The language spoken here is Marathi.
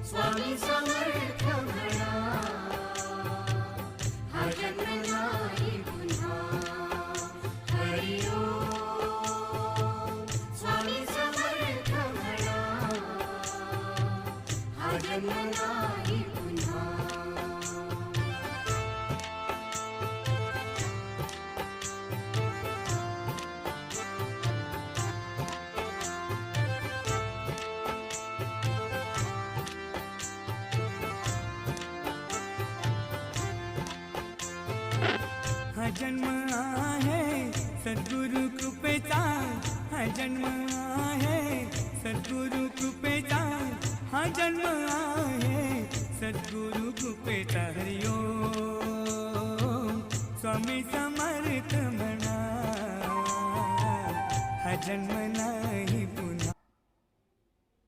स्वामी समर्थ म्हणा, हा जन्म नाही पुन्हा. हरी ओम स्वामी समर्थ म्हणा, हा जन्म नाही पुन्हा. हा जन्म आहे सद्गुरु कृपेचा, हा जन्म आहे सद्गुरु कृपेचा, हा जन्म आहे सद्गुरु कृपेचा. हरी ओम स्वामी समर्थ म्हणा, हा जन्म